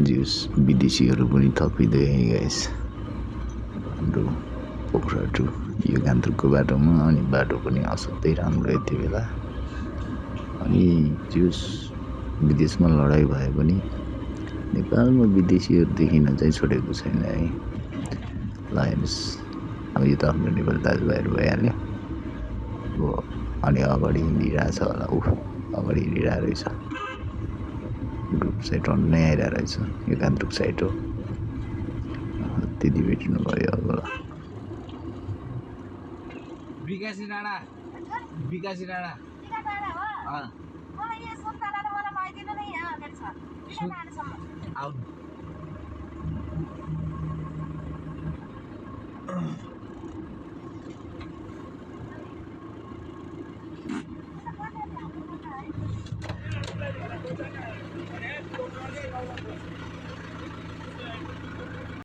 जिउस विदेशीहरू पनि थपिँदै गाइस हाम्रो पोखरा टु यो गान्तोकको बाटोमा अनि बाटो पनि असाध्यै राम्रो थियो बेला अनि जिउस विदेशमा लडाइँ भए पनि नेपालमा विदेशीहरू देखिन चाहिँ छोडेको छैन है ल हेर्नुहोस् अब यो त आफ्नो नेपाली दाजुभाइहरू भइहाल्यो अब अनि अगाडि हिँडिरहेछ होला अगाडि हिँडिरहेको रहेछ ग्रुप साइड नै आइरहेको रहेछ यो गान्तोक साइड हो त्यति भेट्नु भयो अब ल विकासी डाँडा आउनु